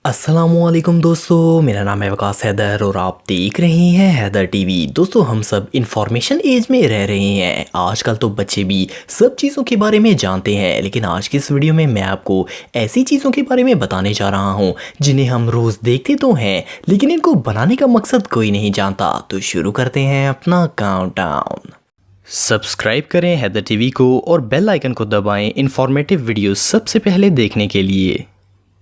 अस्सलामुअलैकुम दोस्तों, मेरा नाम है वकास हैदर और आप देख रहे हैं हैदर टीवी। दोस्तों, हम सब इंफॉर्मेशन एज में रह रहे हैं। आजकल तो बच्चे भी सब चीज़ों के बारे में जानते हैं, लेकिन आज की इस वीडियो में मैं आपको ऐसी चीज़ों के बारे में बताने जा रहा हूं जिन्हें हम रोज़ देखते तो हैं, लेकिन इनको बनाने का मकसद कोई नहीं जानता। तो शुरू करते हैं अपना काउंटडाउन। सब्सक्राइब करें हैदर टीवी को और बेल आइकन को दबाएं इंफॉर्मेटिव वीडियो सबसे पहले देखने के लिए।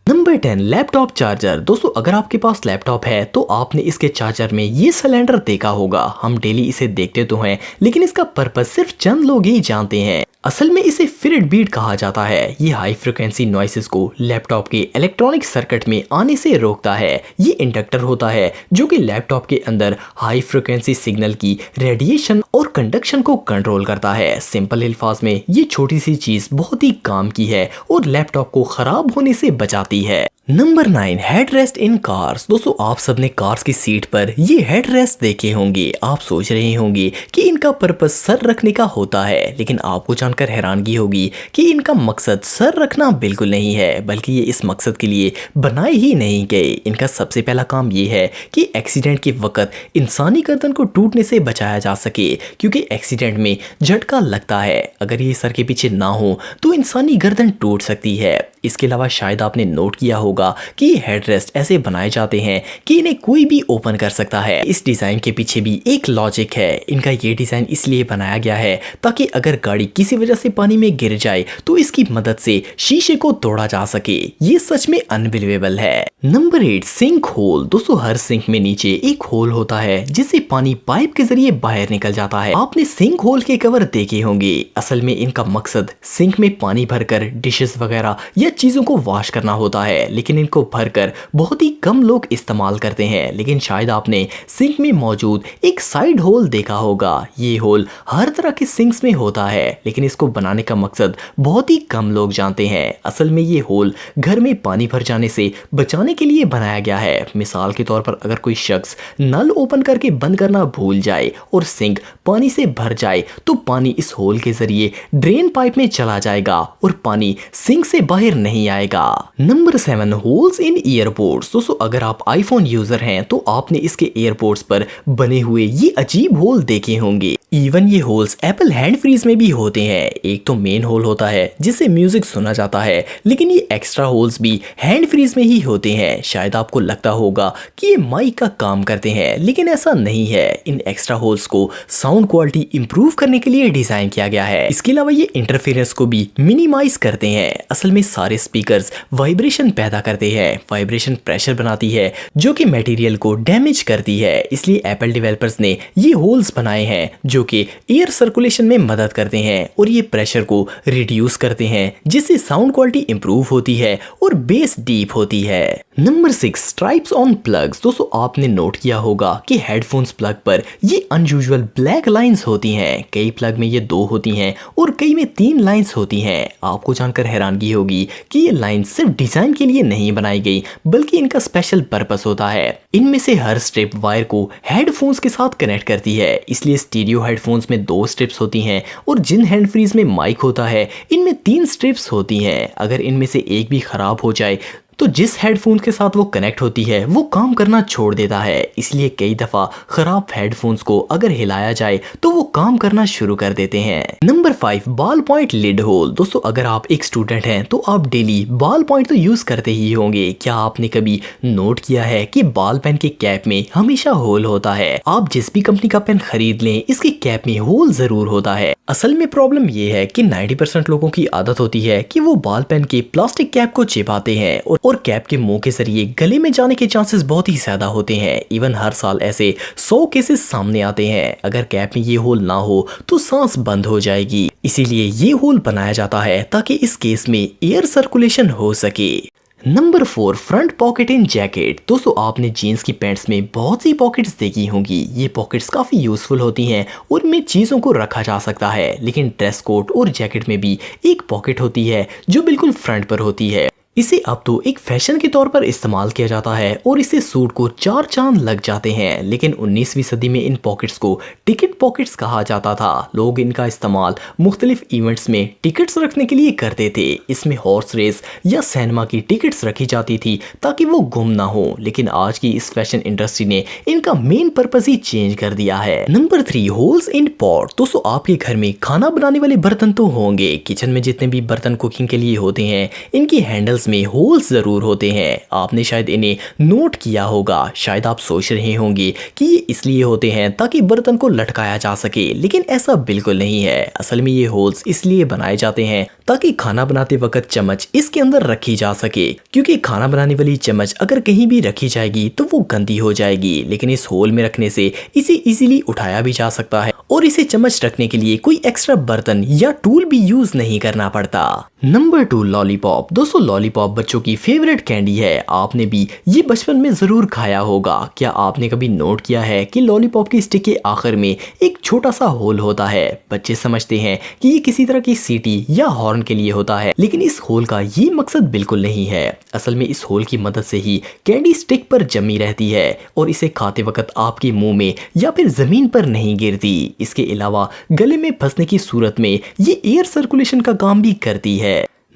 Number 10, laptop charger. दोस्तों, अगर आपके पास लैपटॉप है तो आपने इसके चार्जर में ये सिलेंडर देखा होगा। हम डेली इसे देखते तो हैं, लेकिन इसका पर्पस सिर्फ चंद लोग ही जानते हैं। असल में इसे फिरेट बीट कहा जाता है। ये हाई फ्रिक्वेंसी नॉइसेस को लैपटॉप के इलेक्ट्रॉनिक सर्किट में आने से रोकता है। ये इंडक्टर होता है जो कि लैपटॉप के अंदर हाई फ्रिक्वेंसी सिग्नल की रेडिएशन और कंडक्शन को कंट्रोल करता है। सिंपल अल्फाज में ये छोटी सी चीज बहुत ही काम की है और लैपटॉप को खराब होने से बचाती है। Number 9, head rest in cars. दोस्तों, आप सबने कार्स की सीट पर ये हेड रेस्ट देखे होंगे। आप सोच रहे होंगे कि इनका पर्पस सर रखने का होता है, लेकिन आपको जानकर हैरानगी होगी कि इनका मकसद सर रखना बिल्कुल नहीं है, बल्कि ये इस मकसद के लिए बनाए ही नहीं गए। इनका सबसे पहला काम ये है कि एक्सीडेंट के वक्त इंसानी गर्दन को टूटने से बचाया जा सके, क्योंकि एक्सीडेंट में झटका लगता है। अगर ये सर के पीछे ना हो तो इंसानी गर्दन टूट सकती है। इसके अलावा शायद आपने नोट किया होगा कि हेडरेस्ट ऐसे बनाए जाते हैं कि इन्हें कोई भी ओपन कर सकता है। इस डिजाइन के पीछे भी एक लॉजिक है। इनका ये डिजाइन इसलिए बनाया गया है ताकि अगर गाड़ी किसी वजह से पानी में गिर जाए तो इसकी मदद से शीशे को तोड़ा जा सके। ये सच में अनबिलीवेबल है। Number 8, sinkhole. दोस्तों, हर सिंक में नीचे एक होल होता है जिससे पानी पाइप के जरिए बाहर निकल जाता है। आपने सिंक होल के कवर देखे होंगे। असल में इनका मकसद सिंक में पानी भरकर डिशेस वगैरह या चीजों को वॉश करना होता है, लेकिन इनको भरकर बहुत ही कम लोग इस्तेमाल करते हैं। लेकिन शायद आपने सिंक में मौजूद एक साइड होल देखा होगा। ये होल हर तरह के सिंक्स में होता है, लेकिन इसको बनाने का मकसद बहुत ही कम लोग जानते हैं। असल में ये होल घर में पानी भर जाने से बचाने के लिए बनाया गया है। मिसाल के तौर पर अगर कोई शख्स नल ओपन करके बंद करना भूल जाए और सिंक पानी से भर जाए तो पानी इस होल के जरिए ड्रेन पाइप में चला जाएगा और पानी सिंक से बाहर नहीं आएगा। Number 7, holes in ईयरपोड्स। दोस्तों, अगर आप आईफोन यूजर हैं तो आपने इसके ईयरपोड्स पर बने हुए ये अजीब होल देखे होंगे। इवन ये होल्स एप्पल हैंड फ्रीज में भी होते हैं। एक तो मेन होल होता है जिससे म्यूजिक सुना जाता है, लेकिन ये एक्स्ट्रा होल्स भी हैंड फ्रीज में ही होते हैं। शायद आपको लगता होगा कि ये माइक का काम करते हैं, लेकिन ऐसा नहीं है। इन एक्स्ट्रा होल्स को साउंड क्वालिटी इंप्रूव करने के लिए डिजाइन किया गया है। इसके अलावा ये इंटरफेरेंस को भी मिनिमाइज करते हैं। असल में सारे स्पीकर्स वाइब्रेशन पैदा करते हैं। वाइब्रेशन प्रेशर बनाती है जो कि मटेरियल को डैमेज करती है। इसलिए एप्पल डेवलपर्स ने ये होल्स बनाए हैं जो कि एयर सर्कुलेशन में मदद करते हैं और ये प्रेशर को रिड्यूस करते हैं, जिससे साउंड क्वालिटी इंप्रूव होती है और बेस डीप होती है। Number 6, stripes on plugs. दोस्तों, आपने नोट किया होगा कि हेडफोन्स प्लग पर ये अनयूजुअल ब्लैक लाइंस होती हैं। कई प्लग में ये 2 होती हैं और कई में 3 लाइंस होती हैं। आपको जानकर हैरानगी होगी कि ये लाइन सिर्फ डिजाइन के लिए नहीं बनाई गई, बल्कि इनका स्पेशल पर्पस होता है। इनमें से हर स्ट्रिप वायर को हेडफोन्स के साथ कनेक्ट करती है। इसलिए स्टीरियो हेडफोन्स में 2 स्ट्रिप्स होती हैं और जिन हैंड फ्रीज में माइक होता है इनमें 3 स्ट्रिप्स होती हैं। अगर इनमें से एक भी खराब हो जाए तो जिस हेडफोन के साथ वो कनेक्ट होती है वो काम करना छोड़ देता है। इसलिए कई दफा खराब हेडफोन्स को अगर हिलाया जाए तो वो काम करना शुरू कर देते हैं। Number 5, ballpoint lid hole. दोस्तों, अगर आप एक स्टूडेंट हैं तो आप डेली बॉल पॉइंट तो यूज करते ही होंगे। क्या आपने कभी नोट किया है कि बॉल पेन के कैप में हमेशा होल होता है? आप जिस भी कंपनी का पेन खरीद लें, इसके कैप में होल जरूर होता है। असल में प्रॉब्लम ये है कि 90% लोगों की आदत होती है कि वो बॉल पेन के प्लास्टिक कैप को चिपकाते हैं और कैप के मुंह के जरिए गले में जाने के चांसेस बहुत ही ज्यादा होते हैं। इवन हर साल ऐसे 100 केसेस सामने आते हैं। अगर कैप में ये होल ना हो तो सांस बंद हो जाएगी। इसीलिए ये होल बनाया जाता है ताकि इस केस में एयर सर्कुलेशन हो सके। नंबर 4, फ्रंट पॉकेट इन जैकेट। दोस्तों, आपने जीन्स की पैंट्स में बहुत सी पॉकेट्स देखी होंगी। ये पॉकेट्स काफी यूजफुल होती हैं और इनमें चीजों को रखा जा सकता है। लेकिन ड्रेस कोट और जैकेट में भी एक पॉकेट होती है जो बिल्कुल फ्रंट पर होती है। इसे अब तो एक फैशन के तौर पर इस्तेमाल किया जाता है और इससे सूट को 4 चांद लग जाते हैं। लेकिन 19वीं सदी में इन पॉकेट्स को टिकट पॉकेट्स कहा जाता था। लोग इनका इस्तेमाल मुख्तलिफ इवेंट्स में टिकट्स रखने के लिए करते थे। इसमें हॉर्स रेस या सिनेमा की टिकट्स रखी जाती थी ताकि वो गुम ना हो। लेकिन आज की इस फैशन इंडस्ट्री ने इनका मेन पर्पस ही चेंज कर दिया है। Number 3, holes in pot. दोस्तों आपके घर में खाना बनाने वाले बर्तन तो होंगे। किचन में जितने भी बर्तन कुकिंग के लिए होते हैं इनकी हैंडल्स में होल्स जरूर होते हैं। आपने शायद इन्हें नोट किया होगा। शायद आप सोच रहे होंगे कि ये इसलिए होते हैं ताकि बर्तन को लटकाया जा सके, लेकिन ऐसा बिल्कुल नहीं है। असल में ये होल्स इसलिए बनाए जाते हैं ताकि खाना बनाते वक्त चम्मच इसके अंदर रखी जा सके, क्योंकि खाना बनाने वाली चम्मच अगर कहीं भी रखी जाएगी तो वो गंदी हो जाएगी। लेकिन इस होल में रखने से इसे इजीली उठाया भी जा सकता है और इसे चम्मच रखने के लिए कोई एक्स्ट्रा बर्तन या टूल भी यूज नहीं करना पड़ता। Number 2, lollipop. दोस्तों लॉलीपॉप बच्चों की फेवरेट कैंडी है। आपने भी ये बचपन में जरूर खाया होगा। क्या आपने कभी नोट किया है कि लॉलीपॉप की स्टिक के आखिर में एक छोटा सा होल होता है। बच्चे समझते हैं कि ये किसी तरह की सीटी या हॉर्न के लिए होता है, लेकिन इस होल का ये मकसद बिल्कुल नहीं है। असल में इस होल की मदद से ही कैंडी स्टिक पर जमी रहती है और इसे खाते वक्त आपके मुंह में या फिर जमीन पर नहीं गिरती। इसके अलावा गले में फंसने की सूरत में ये एयर सर्कुलेशन का काम भी करती है।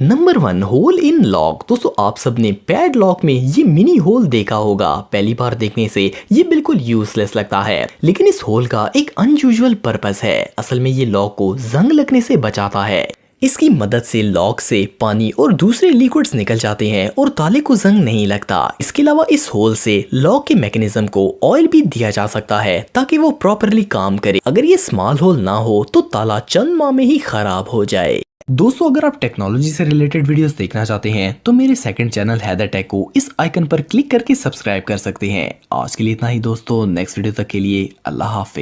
Number 1, hole in lock. दोस्तों आप सबने पैड लॉक में ये मिनी होल देखा होगा। पहली बार देखने से ये बिल्कुल यूजलेस लगता है, लेकिन इस होल का एक अनयूजुअल पर्पस है। असल में ये लॉक को जंग लगने से बचाता है। इसकी मदद से लॉक से पानी और दूसरे लिक्विड्स निकल जाते हैं और ताले को जंग नहीं लगता। इसके अलावा इस होल से लॉक के मैकेनिज्म को ऑयल भी दिया जा सकता है ताकि वो प्रॉपरली काम करे। अगर ये स्मॉल होल ना हो तो ताला चंद माह में ही खराब हो जाए। दोस्तों अगर आप टेक्नोलॉजी से रिलेटेड वीडियोस देखना चाहते हैं तो मेरे सेकंड चैनल हैदर टेक को इस आइकन पर क्लिक करके सब्सक्राइब कर सकते हैं। आज के लिए इतना ही दोस्तों, नेक्स्ट वीडियो तक के लिए अल्लाह हाफिज।